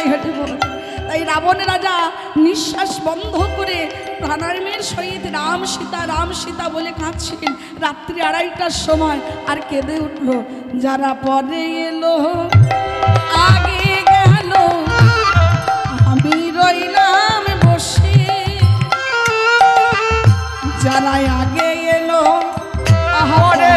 জয় হেঁটে বল। তাই রাবণ রাজা নিঃশ্বাস বন্ধ করে প্রাণায়ামের সহিত রাম সীতা বলে কাঁদছিলেন। রাত্রি 2:30টার সময় আর কেঁদে উঠল, যারা পরে এলো আগে গেল আমি রইলাম বসে, যারা আগে এলো পরে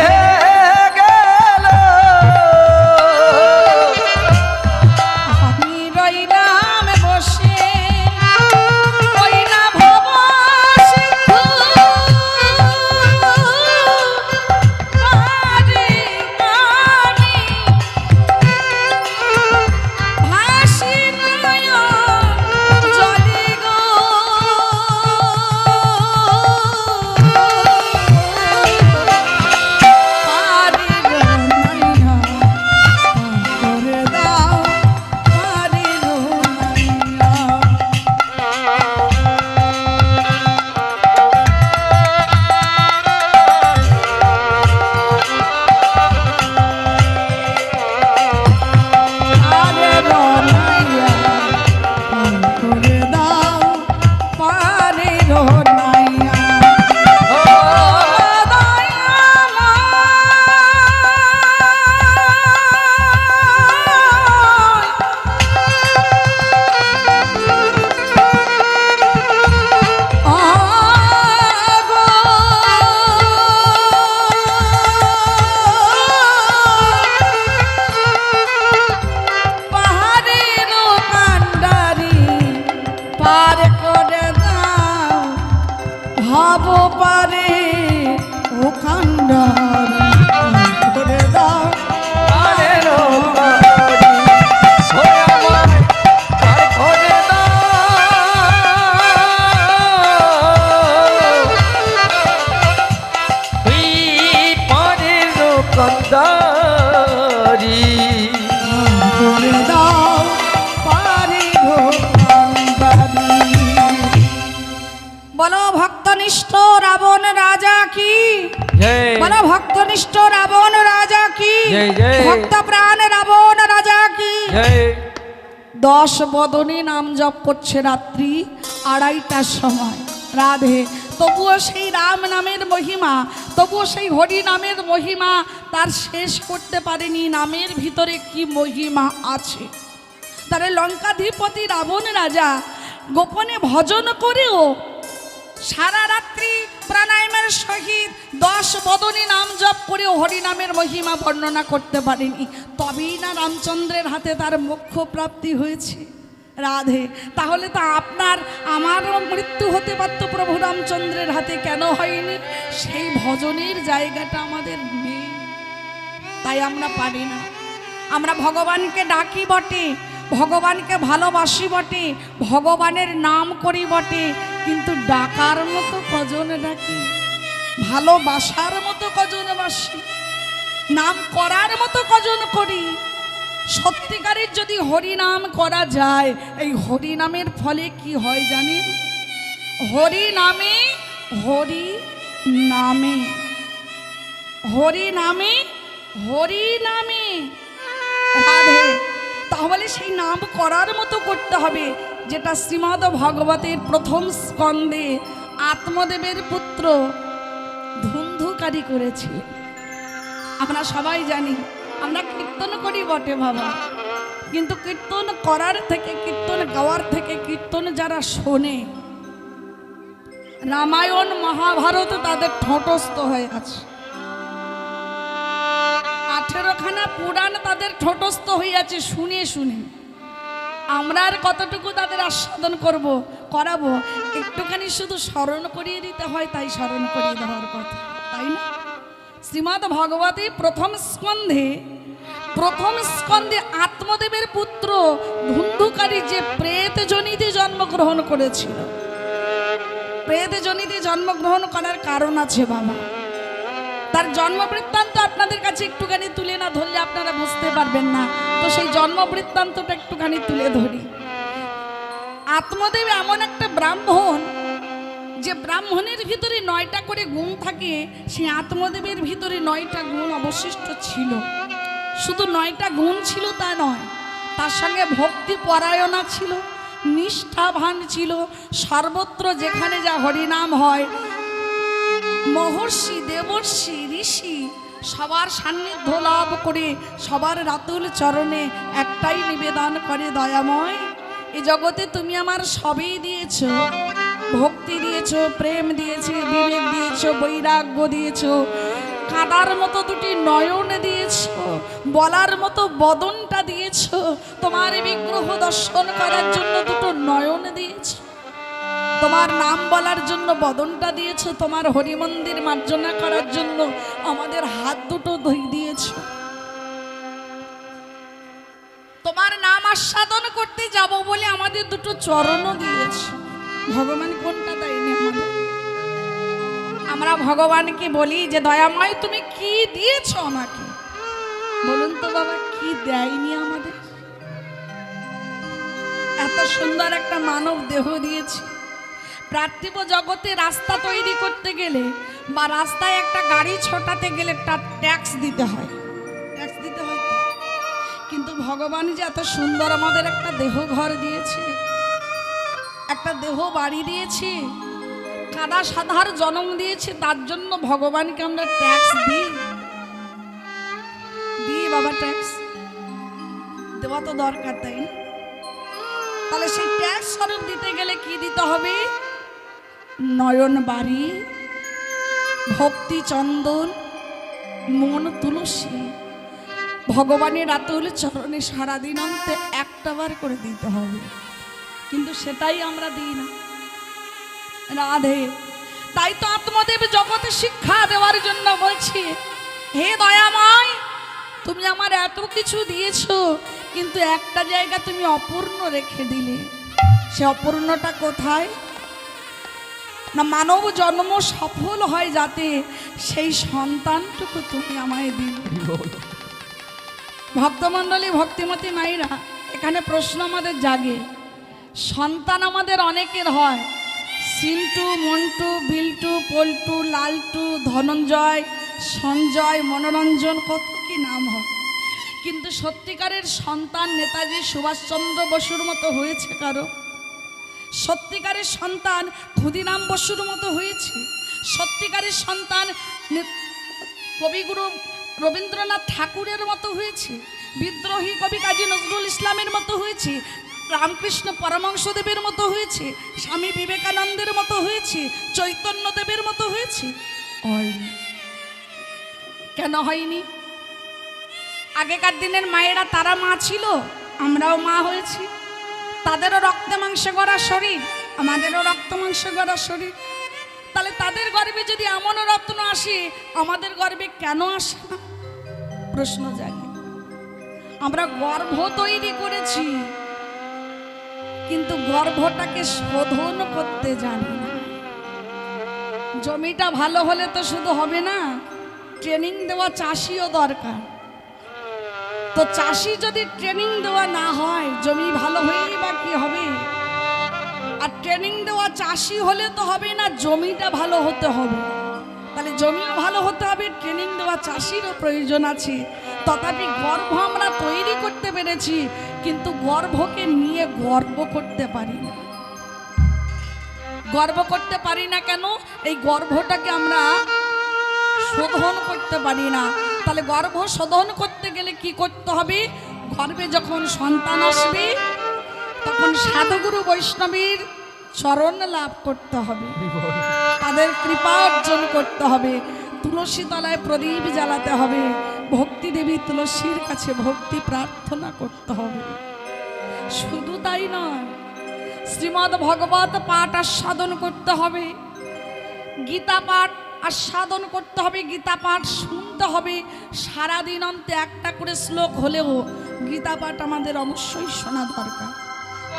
বলো ভক্তনিষ্ঠ রাবণ রাজা কি, বলো ভক্তনিষ্ঠ রাবণ রাজা কি, ভক্ত প্রাণ রাবণ রাজা কি। 10 বদনী নাম জপ করছে রাত্রি 2:30টার সময় রাধে। তবুও সেই রাম নামের মহিমা, তবুও সেই হরি নামের মহিমা তার শেষ করতে পারেনি। নামের ভিতরে কি মহিমা আছে। তার লঙ্কাধিপতি রাবণ রাজা গোপনে ভজন করেও সারা রাত্রি প্রাণায়ামের সহিত 10 বদনী নাম জপ করেও হরিনামের মহিমা বর্ণনা করতে পারেনি। তবেই না রামচন্দ্রের হাতে তার মোক্ষ প্রাপ্তি হয়েছে রাধে। তাহলে তো আপনার আমারও মৃত্যু হতে পারত প্রভু রামচন্দ্রের হাতে, কেন হয়নি? সেই ভজনের জায়গাটা আমাদের নেই, তাই আমরা পারি না। আমরা ভগবানকে ডাকি বটে, ভগবানকে ভালোবাসি বটে, ভগবানের নাম করি বটে, কিন্তু ডাকার মতো কজন ডাকি, ভালোবাসার মতো কজন বাসি, নাম করার মতো কজন করি। সত্যিকারের যদি হরিনাম করা যায়, এই হরিনামের ফলে কি হয় জানেন? হরি নামে হরি নামে হরি নামে হরি নামে রাধে। তাহলে সেই নাম করার মতো করতে হবে, যেটা শ্রীমদ্ ভগবতের প্রথম স্কন্ধে আত্মদেবের পুত্র ধুন্ধুকারী করেছে। আমরা সবাই জানি, আমরা কীর্তন করি বটে বাবা, কিন্তু কীর্তন করার থেকে, কীর্তন গাওয়ার থেকে, কীর্তন যারা শোনে, রামায়ণ মহাভারত তাদের ঠোঁটস্থ হয়ে আছে। 18খানা পুরাণ তাদের ঠোঁটস্থ হয়ে আছে শুনে শুনে। আমরা আর কতটুকু তাদের আস্বাদন করাবো? একটুখানি শুধু স্মরণ করিয়ে দিতে হয়, তাই স্মরণ করিয়ে দেওয়ার কথা, তাই না? শ্রীমদ্ ভগবতী প্রথম স্কন্ধে আত্মদেবের পুত্র ধুন্ধুকারী যে প্রেত জনিতে জন্মগ্রহণ করেছিল, প্রেত জনিতে জন্মগ্রহণ করার কারণ আছে বাবা। তার জন্ম বৃত্তান্ত আপনাদের কাছে একটুখানি তুলে না ধরলে আপনারা বুঝতে পারবেন না, তো সেই জন্ম বৃত্তান্তটা একটুখানি তুলে ধরি। আত্মদেব এমন একটা ব্রাহ্মণ, যে ব্রাহ্মণের ভিতরে 9টা করে গুণ থাকে, সেই আত্মদেবের ভিতরে 9টা গুণ অবশিষ্ট ছিল। শুধু 9টা গুণ ছিল তা নয়, তার সঙ্গে ভক্তি পরায়ণা ছিল, নিষ্ঠাবান ছিল। সর্বত্র যেখানে যা হরিনাম হয়, মহর্ষি দেবর্ষি ঋষি সবার সান্নিধ্য লাভ করে সবার রাতুল চরণে একটাই নিবেদন করে, দয়াময় এই জগতে তুমি আমার সবই দিয়েছ, ভক্তি দিয়েছ, প্রেম দিয়েছে, বিবেক দিয়েছ, বৈরাগ্য দিয়েছ, কাঁদার মতো দুটি নয়ন দিয়েছ, বলার মতো বদনটা দিয়েছ, তোমার বিগ্রহ দর্শন করার জন্য দুটো নয়ন দিয়েছ, তোমার নাম বলার জন্য বদনটা দিয়েছ, তোমার হরিমন্দির মার্জনা করার জন্য আমাদের হাত দুটো দিয়েছ, তোমার নাম আস্বাদন করতে যাব বলে আমাদের দুটো চরণও দিয়েছ। ভগবান কোনটা দেয়নি আমাদের? আমরা ভগবানকে বলি যে দয়াময় তুমি কি দিয়েছ আমাকে, বলুন তো বাবা, কি দেয়নি আমাদের? এত সুন্দর একটা মানব দেহ দিয়েছি। পার্থিব জগতে রাস্তা তৈরি করতে গেলে বা রাস্তায় একটা গাড়ি ছোটাতে গেলে তার ট্যাক্স দিতে হয়, ট্যাক্স দিতে হয়। কিন্তু ভগবান যে এত সুন্দর আমাদের একটা দেহ ঘর দিয়েছে, একটা দেহ বাড়ি দিয়েছে, কাদা সাধার জন্ম দিয়েছে, তার জন্য ভগবানকে আমরা ট্যাক্স দিই বাবা। ট্যাক্স দেওয়া তো দরকার, তাই না? তাহলে সেই ট্যাক্স স্বরূপ দিতে গেলে কি দিতে হবে? নয়ন বাড়ি, ভক্তি চন্দন, মন তুলসী, ভগবানের আতুল চরণে সারাদিন অন্তে একটা বার করে দিতে হবে। কিন্তু সেটাই আমরা দিই না, রাধে। তাই তো আত্মদেব জগতে শিক্ষা দেওয়ার জন্য বলছি, হে দয়াময় তুমি আমার এত কিছু দিয়েছো, কিন্তু একটা জায়গা তুমি অপূর্ণ রেখে দিলে। সে অপূর্ণটা কোথায়? না, মানব জন্ম সফল হয় যাতে সেই সন্তানটুকু তুমি আমায় দিলে। ভক্তমণ্ডলী, ভক্তিমতী মায়েরা, এখানে প্রশ্ন আমাদের জাগে, সন্তান আমাদের অনেকের হয়, সিন্টু, মন্টু, বিল্টু, পল্টু, লালটু, ধনঞ্জয়, সঞ্জয়, মনোরঞ্জন, কত কি নাম হয়। কিন্তু সত্যিকারের সন্তান নেতাজি সুভাষচন্দ্র বসুর মতো হয়েছে কারো? সত্যিকারের সন্তান ক্ষুদিরাম বসুর মতো হয়েছে? সত্যিকারের সন্তান কবিগুরু রবীন্দ্রনাথ ঠাকুরের মতো হয়েছে? বিদ্রোহী কবি কাজী নজরুল ইসলামের মতো হয়েছে? রামকৃষ্ণ পরমহংসদেবের মতো হয়েছে? স্বামী বিবেকানন্দের মতো হয়েছে? চৈতন্যদেবের মতো হয়েছে? হয়নি। কেন হয়নি? আগেকার দিনের মায়েরা তারা মা ছিল, আমরাও মা হয়েছি। তাদেরও রক্তে মাংসে গড়া শরীর, আমাদেরও রক্ত মাংসে গড়া শরীর। তাহলে তাদের গর্ভে যদি এমনও রত্ন আসে, আমাদের গর্ভে কেন আসে না? প্রশ্ন জাগে। আমরা গর্ভ তৈরি করেছি, কিন্তু গর্ভটাকে শোধন করতে জানি না। জমিটা ভালো হলে তো শুধু হবে না, ট্রেনিং দেওয়া চাষিও দরকার। তো চাষি যদি ট্রেনিং দেওয়া না হয়, জমি ভালো হয়েই বা কি হবে? আর ট্রেনিং দেওয়া চাষি হলে তো হবে না, জমিটা ভালো হতে হবে। তাহলে জমিও ভালো হতে হবে, ট্রেনিং দেওয়া চাষিরও প্রয়োজন আছে। তথাপি গর্ভ আমরা তৈরি করতে পেরেছি, কিন্তু গর্ভকে নিয়ে গর্ব করতে পারি না। গর্ব করতে পারি না কেন? এই গর্ভটাকে আমরা শোধন করতে পারি না। তাহলে গর্ভ শোধন করতে গেলে কি করতে হবে? গর্ভে যখন সন্তান আসবে, তখন সাধুগুরু বৈষ্ণবীর চরণ লাভ করতে হবে, তাদের কৃপা অর্জন করতে হবে, তুলসী তলায় প্রদীপ জ্বালাতে হবে, ভক্তি দেবী তুলসীর কাছে ভক্তি প্রার্থনা করতে হবে। শুধু তাই নয়, শ্রীমদ্ ভগবত পাঠ আস্বাদন করতে হবে, গীতা পাঠ আস্বাদন করতে হবে, গীতা পাঠ শুনতে হবে। সারাদিন অন্তে একটা করে শ্লোক হলেও গীতা পাঠ আমাদের অবশ্যই শোনা দরকার।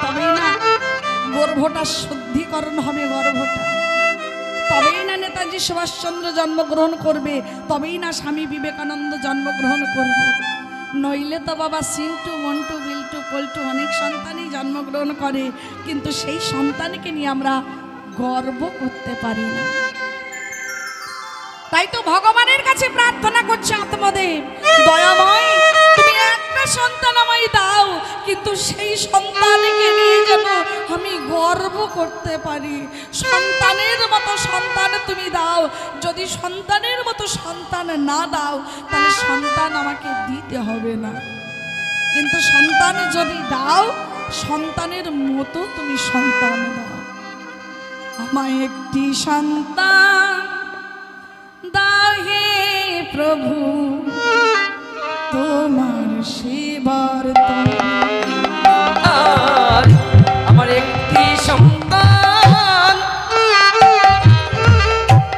তবেই না গর্ভটা শুদ্ধিকরণ হবে, গর্ভটা। তবেই না নেতাজি সুভাষচন্দ্র জন্মগ্রহণ করবে, তবেই না স্বামী বিবেকানন্দ জন্মগ্রহণ করবে। নইলে তো বাবা সিন্টু, মন্টু, বিল্টু, পল্টু অনেক সন্তানই জন্মগ্রহণ করে, কিন্তু সেই সন্তানকে নিয়ে আমরা গর্ব করতে পারি না। তাই তো ভগবানের কাছে প্রার্থনা করছে আত্মদেব, দয়াময় তুমি একটা সন্তান আমায় দাও, কিন্তু সেই সন্তানকে নিয়ে যেন আমি গর্ব করতে পারি। সন্তানের মতো সন্তান তুমি দাও। যদি সন্তানের মতো সন্তান না দাও, তাহলে সন্তান আমাকে দিতে হবে না। কিন্তু সন্তান যদি দাও, সন্তানের মতো তুমি সন্তান দাও। আমায় একটি সন্তান দাও হে প্রভু, তোমার সেবার আর আমার একটি সন্তান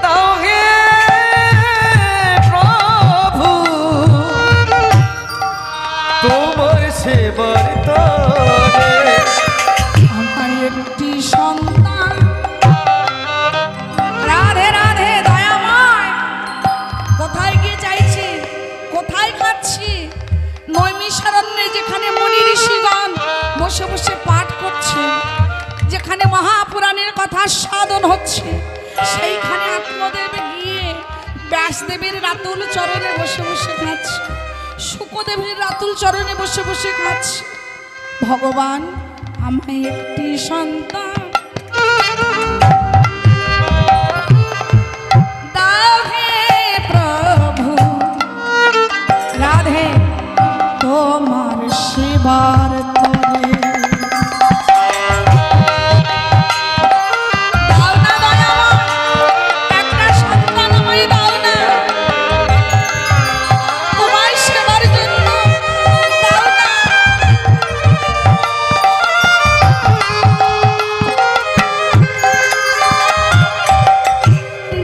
দাও হে প্রভু, তোমার সেবার তরে। আমার একটি সন্তান। রাধে রাধে দয়াময়। কোথায় গিয়ে চাইছি, কোথায় খাচ্ছি? নৈমিষারণ্যে যেখানে মুনি ঋষিগণ বসে বসে পাঠ করছে, যেখানে মহাপুরাণের কথা সাধন হচ্ছে, সেইখানে আত্মদেব গিয়ে ব্যাসদেবের রাতুল চরণে বসে বসে খাচ্ছে, শুকদেবের রাতুল চরণে বসে বসে খাচ্ছে। ভগবান আমায় একটি সন্তান দাও হে প্রভু, রাধে তোমার সেবার তরে। দাও না দয়াময়, একটা সন্তান আমায় দাও না, তোমার সেবার জন্য দাও না।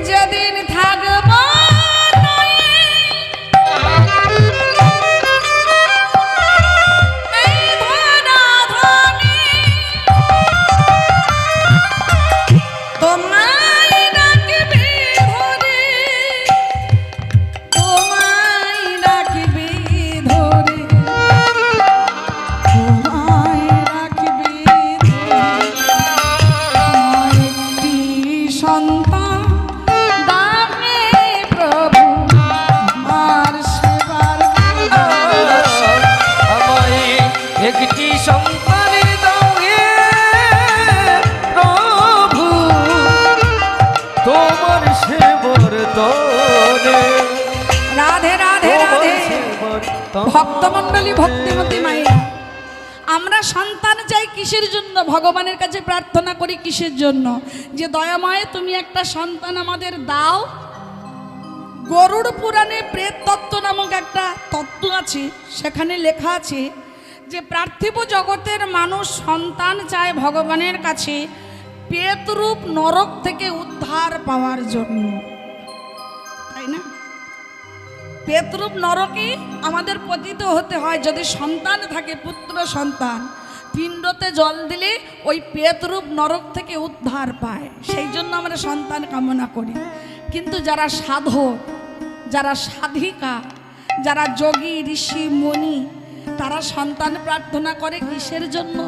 যেদিন থাকব এই ধরাধামে, তোমায় ডাকবে ধরে, তোমায় ডাকবে ধরে, তোমায় ডাকবে ধরে। আমার একটি সন্তান দাও হে প্রভু, তোমার সেবার তরে। আমায় একটি সন্তান দাও হে প্রভু, তোমার সেবার তরে। রাধে রাধে রাধে। সেবার তরে। ভক্তমণ্ডলী, ভক্তিমতী মায়েরা, আমরা সন্তান চাই কিসের জন্য? ভগবানের কাছে প্রার্থনা করি কিসের জন্য? যে দয়াময় তুমি একটা সন্তান আমাদের দাও। গরুড় পুরাণে প্রেত তত্ত্ব নামক একটা তত্ত্ব আছে, সেখানে লেখা আছে যে পার্থিব জগতের মানুষ সন্তান চায় ভগবানের কাছে প্রেতরূপ নরক থেকে উদ্ধার পাওয়ার জন্য, তাই না? প্রেতরূপ নরকে আমাদের পতিত হতে হয়। যদি সন্তান থাকে, পুত্র সন্তান, পিণ্ডতে জল দিলে ওই প্রেতরূপ নরক থেকে উদ্ধার পায়। সেই জন্য আমরা সন্তান কামনা করি। কিন্তু যারা সাধক, যারা সাধিকা, যারা যোগী ঋষি মুনি, তারা সন্তান প্রার্থনা করে কিসের জন্য?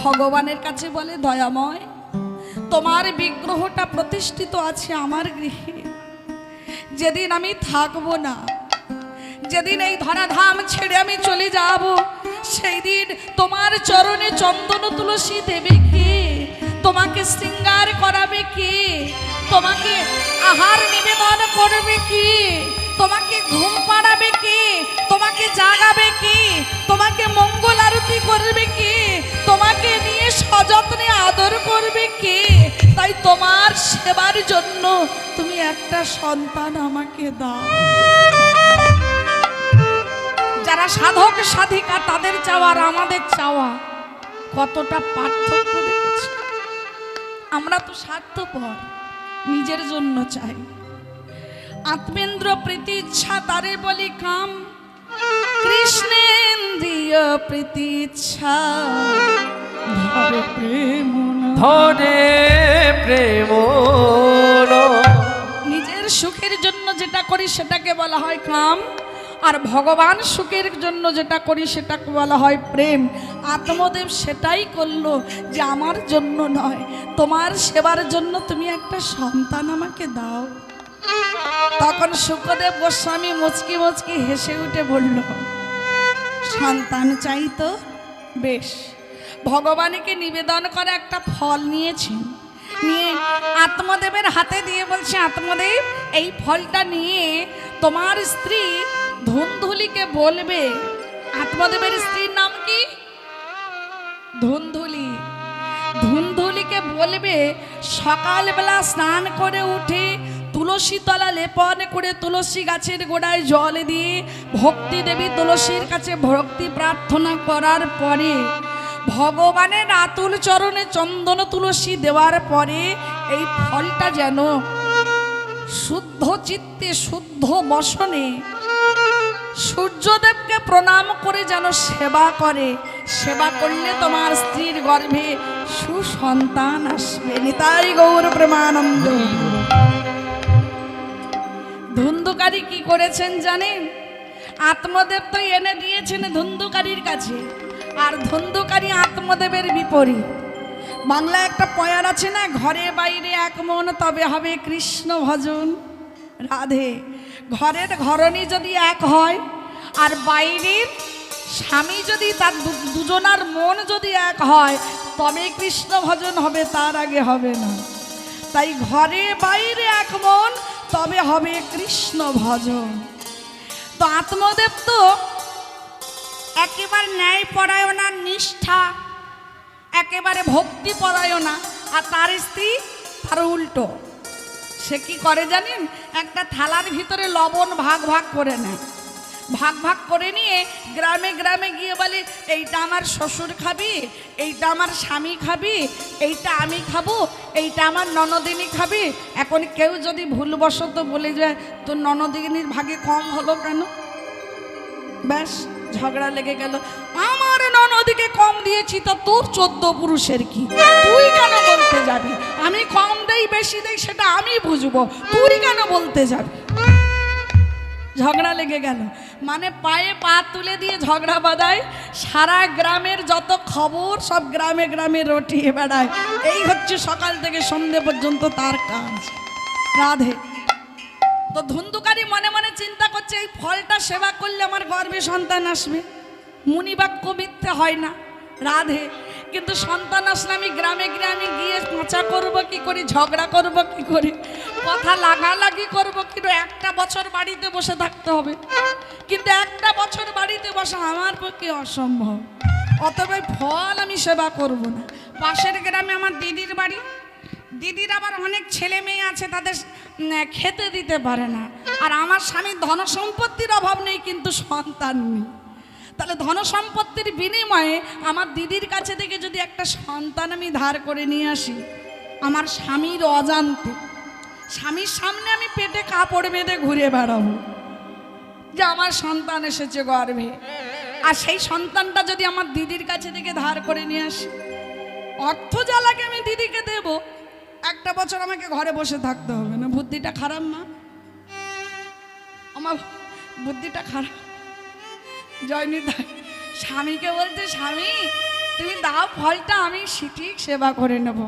ভগবানের কাছে বলে, দয়াময় তোমার বিগ্রহটা প্রতিষ্ঠিত আছে আমার গৃহে, যেদিন আমি থাকবো না, যেদিন এই ধরাধাম ছেড়ে আমি চলে যাব, সেই দিন তোমার চরণে চন্দন তুলসী দেবে কে? তোমাকে শৃঙ্গার করাবে কে? তোমাকে আহার নিবেদন করবে কে? তোমাকে ঘুম পাড়াবে কে? তোমাকে জাগাবে কে? তোমাকে মঙ্গল আরতি করবে কে? তোমাকে নিয়ে সযত্নে আদর করবে কে? তাই তোমার সেবার জন্য তুমি একটা সন্তান আমাকে দাও। যারা সাধক সাধিকা, তাদের চাওয়া আর আমাদের চাওয়া কতটা পার্থক্য দেখেছি। আমরা তো স্বার্থপর, নিজের জন্য চাই। আত্মেন্দ্র প্রীতি ইচ্ছা তারে বলি কাম, কৃষ্ণেন্দ্রিয় প্রীতি ইচ্ছা ধরে প্রেম ধরে প্রেম। নিজের সুখের জন্য যেটা করি সেটাকে বলা হয় কাম, আর ভগবান সুখের জন্য যেটা করি সেটাকে বলা হয় প্রেম। আত্মদেব সেটাই করলো যে আমার জন্য নয়, তোমার সেবার জন্য তুমি একটা সন্তান আমাকে দাও। তখন শুকদেব গোস্বামী মুচকি মুচকি হেসে উঠে বলল, সন্তান চাই তো? বেশ, ভগবানকে নিবেদন করে একটা ফল নিয়েছেন, নিয়ে আত্মদেবের হাতে দিয়ে বলছে, আত্মদেব এই ফলটা নিয়ে তোমার স্ত্রী ধুন্ধুলিকে বলবে। আত্মদেবের স্ত্রীর নাম কি? ধুন্ধুলি। ধুন্ধুলিকে বলবে সকালবেলা স্নান করে উঠে তুলসী তলা লেপন করে তুলসী গাছের গোড়ায় জল দিয়ে ভক্তি দেবী তুলসীর কাছে ভক্তি প্রার্থনা করার পরে ভগবানের আতুল চরণে চন্দন তুলসী দেওয়ার পরে এই ফলটা যেন শুদ্ধ চিত্তে শুদ্ধ বসনে সূর্যদেবকে প্রণাম করে যেন সেবা করে। সেবা করলে তোমার স্ত্রীর গর্ভে সুসন্তান আসবে। নিতাই গৌর প্রেমানন্দ। ধুন্ধুকারী কি করেছেন জানেন? আত্মদেব তো এনে দিয়েছেন ধুন্ধুকারীর কাছে, আর ধুন্ধুকারী আত্মদেবের বিপরীত। বাংলায় একটা পয়ার আছে না, ঘরে বাইরে এক মন তবে হবে কৃষ্ণ ভজন। রাধে, ঘরের ঘরণী যদি এক হয় আর বাইরের স্বামী যদি তার দুজনার মন যদি এক হয় তবে কৃষ্ণ ভজন হবে, তার আগে হবে না। তাই ঘরে বাইরে এক মন তবে হবে কৃষ্ণ ভজন। তো আত্মদেব তো একেবারে ন্যায় পরায়ণা, নিষ্ঠা, একেবারে ভক্তি পরায়ণা, আর তার স্ত্রী তার উল্টো। সে কি করে জানেন? একটা থালার ভিতরে লবণ ভাগ ভাগ করে নেয়, ভাগ ভাগ করে নিয়ে গ্রামে গ্রামে গিয়ে বলে এইটা আমার শ্বশুর খাবি, এইটা আমার স্বামী খাবি, এইটা আমি খাবো, এইটা আমার ননদিনী খাবি। এখন কেউ যদি ভুলবশত বলে যায় তোর ননদিনীর ভাগে কম হলো কেন, ব্যাস ঝগড়া লেগে গেল। আমার ননদিকে কম দিয়েছি তো তোর 14 পুরুষের কি, তুই কেন বলতে যাবি? আমি কম দেই বেশি দেই সেটা আমি বুঝবো, তুই কেন বলতে যাবি? ঝগড়া লেগে গেল। মানে পায়ে পা তুলে দিয়ে ঝগড়া বাঁধায়, সারা গ্রামের যত খবর সব গ্রামে গ্রামে রটিয়ে বেড়ায়। এই হচ্ছে সকাল থেকে সন্ধ্যে পর্যন্ত তার কাজ। রাধে। তো ধুন্ধুকারী মনে মনে চিন্তা করছে এই ফলটা সেবা করলে আমার গর্ভে সন্তান আসবে, মুনিবাক্য মিথ্যে হয় না। রাধে। কিন্তু সন্তান আসলে আমি গ্রামে গ্রামে গিয়ে মোচা করবো কি করি, ঝগড়া করবো কি করি, কথা লাগালাগি করবো, কিন্তু একটা বছর বাড়িতে বসে থাকতে হবে। কিন্তু একটা বছর বাড়িতে বসা আমার পক্ষে অসম্ভব, অতএব ফল আমি সেবা করব না। পাশের গ্রামে আমার দিদির বাড়ি, দিদির আবার অনেক ছেলে মেয়ে আছে, তাদের খেতে দিতে পারে না। আর আমার স্বামীর ধন সম্পত্তির অভাব নেই, কিন্তু সন্তান নেই। তাহলে ধন সম্পত্তির বিনিময়ে আমার দিদির কাছে থেকে যদি একটা সন্তান আমি ধার করে নিয়ে আসি, আমার স্বামীর অজান্তে স্বামীর সামনে আমি পেটে কাপড় বেঁধে ঘুরে বেড়াবো যে আমার সন্তান এসেছে গর্ভে, আর সেই সন্তানটা যদি আমার দিদির কাছে থেকে ধার করে নিয়ে আসি, অর্থ যা লাগে আমি দিদিকে দেব, একটা বছর আমাকে ঘরে বসে থাকতে হবে না। বুদ্ধিটা খারাপ না? আমার বুদ্ধিটা খারাপ। জয়নিতা স্বামীকে বলতে, স্বামী তুমি দাও ফলটা, আমি ঠিক সেবা করে নেব।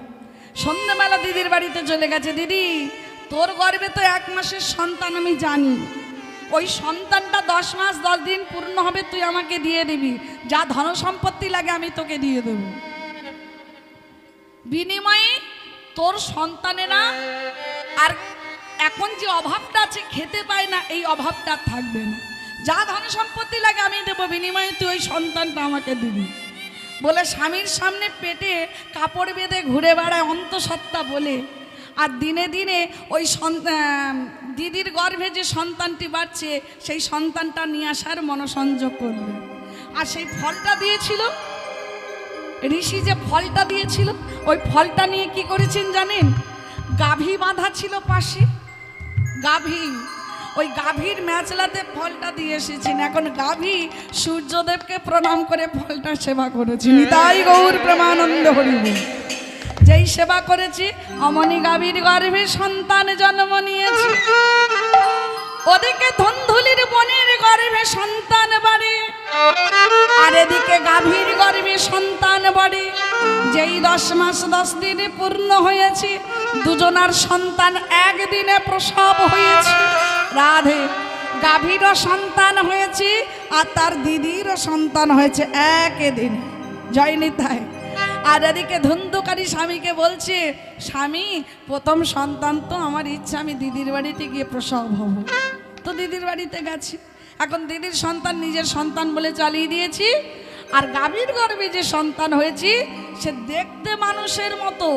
সন্ধ্যাবেলা দিদির বাড়িতে চলে গেছে। দিদি তোর গর্ভে তো 1 মাসের সন্তান, আমি জানি। ওই সন্তানটা 10 মাস 10 দিন পূর্ণ হবে, তুই আমাকে দিয়ে দিবি, যা ধন সম্পত্তি লাগে আমি তোকে দিয়ে দেব। বিনিময়ে তোর সন্তানেরা আর এখন যে অভাবটা আছে, খেতে পায় না, এই অভাবটা থাকবে না। যা ধন সম্পত্তি লাগে আমি দেবো, বিনিময়ে তুই ওই সন্তানটা আমাকে দিবি। বলে স্বামীর সামনে পেটে কাপড় বেঁধে ঘুরে বেড়ায় অন্তঃসত্ত্বা বলে। আর দিনে দিনে ওই দিদির গর্ভে যে সন্তানটি বাড়ছে, সেই সন্তানটা নিয়ে আসার মনসংযোগ করবে। আর সেই ফলটা দিয়েছিল ঋষি, যে ফলটা দিয়েছিল, ওই ফলটা নিয়ে কি করেছেন জানেন? গাভী বাঁধা ছিল পাশে, গাভী, ওই গাভীর ম্যাচলাতে ফলটা দিয়ে এসেছেন। এখন গাভী সূর্যদেবকে প্রণাম করে ফলটা সেবা করেছি। নিতাই গৌর প্রেমানন্দ হরিব। যেই সেবা করেছি, অমনি গাভীর গর্ভে সন্তান জন্ম নিয়েছে। ওদিকে ধুন্ধুলির বনের গর্ভে সন্তান বাড়ে, আর এদিকে গাভীর গর্ভে সন্তান বাড়ে। যেই 10 মাস 10 দিনে পূর্ণ হয়েছে, দুজনার সন্তান একদিনে প্রসব হয়েছে। রাধে। গাভীরও সন্তান হয়েছে আর তার দিদিরও সন্তান হয়েছে একই দিনে। জয় নিতাই। আর এদিকে ধুন্ধুকারী স্বামীকে বলছে, স্বামী প্রথম সন্তান তো আমার ইচ্ছা আমি দিদির বাড়িতে গিয়ে প্রসব হব। তো দিদির বাড়িতে গেছি, এখন দিদির সন্তান নিজের সন্তান বলে চালিয়ে দিয়েছি। আর গাভীর গর্ভে যে সন্তান হয়েছে সে দেখতে মানুষের মতো,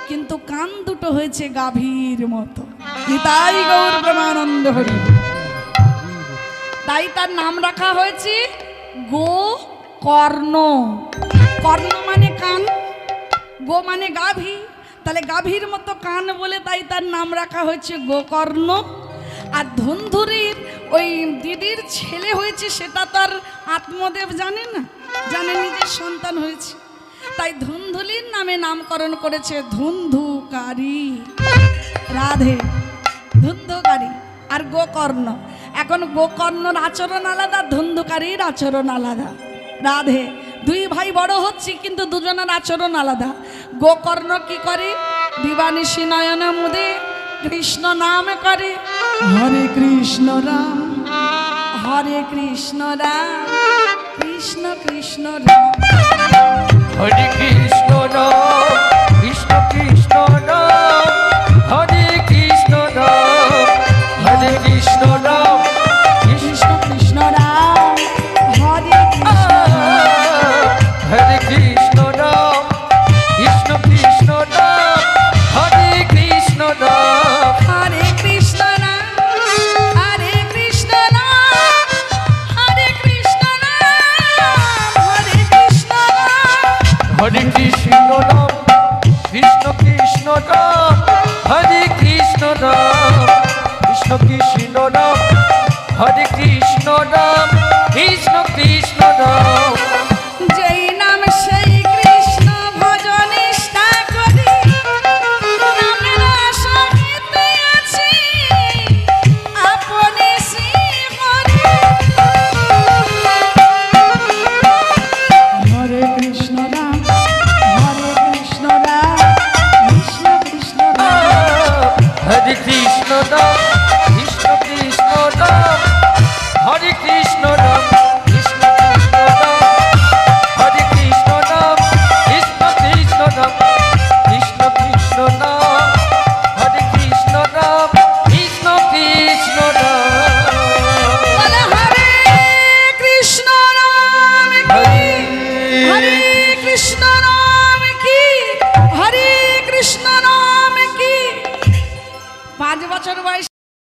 কিন্তু কান দুটো হয়েছে গাভীর মতো। নিতাই গৌর প্রেমানন্দ হরি। তাই তার নাম রাখা হয়েছে গোকর্ণ। কর্ণ মানে কান, গো মানে গাভী, তাহলে গাভীর মতো কান বলে তাই তার নাম রাখা হয়েছে গোকর্ণ। আর ধুন্ধুরির ওই দিদির ছেলে হয়েছে সেটা তার আত্মদেব জানে না, জানে নিজের সন্তান হয়েছে, তাই ধুন্ধুলির নামে নামকরণ করেছে ধুন্ধুকারী। রাধে। ধুন্ধুকারী আর গোকর্ণ। এখন গোকর্ণর আচরণ আলাদা, ধুন্ধুকারীর আচরণ আলাদা। রাধে। দুই ভাই বড় হচ্ছে কিন্তু দুজনের আচরণ আলাদা। গোকর্ণ কি করে? দিবানিশি নয়ন মুদে কৃষ্ণ নাম করে, হরে কৃষ্ণ রাম হরে কৃষ্ণ রাম কৃষ্ণ কৃষ্ণ রাম। হরে কৃষ্ণ রাম কৃষ্ণ কৃষ্ণ রাম হরে কৃষ্ণ রাম হরে কৃষ্ণ রাম কৃষ্ণ কৃষ্ণ রাম হরে কৃষ্ণ হরে কৃষ্ণ রাম কৃষ্ণ কৃষ্ণ রাম হরে কৃষ্ণ রাম হরে কৃষ্ণ রাম হরে কৃষ্ণ রাম হরে কৃষ্ণ রাম হরে কৃষ্ণ রাম হরে কৃষ্ণ রাম কৃষ্ণ কৃষ্ণ রাম হরে কৃষ্ণ রাম কৃষ্ণ কৃষ্ণ রাম হরে কৃষ্ণ রাম কৃষ্ণ কৃষ্ণ রাম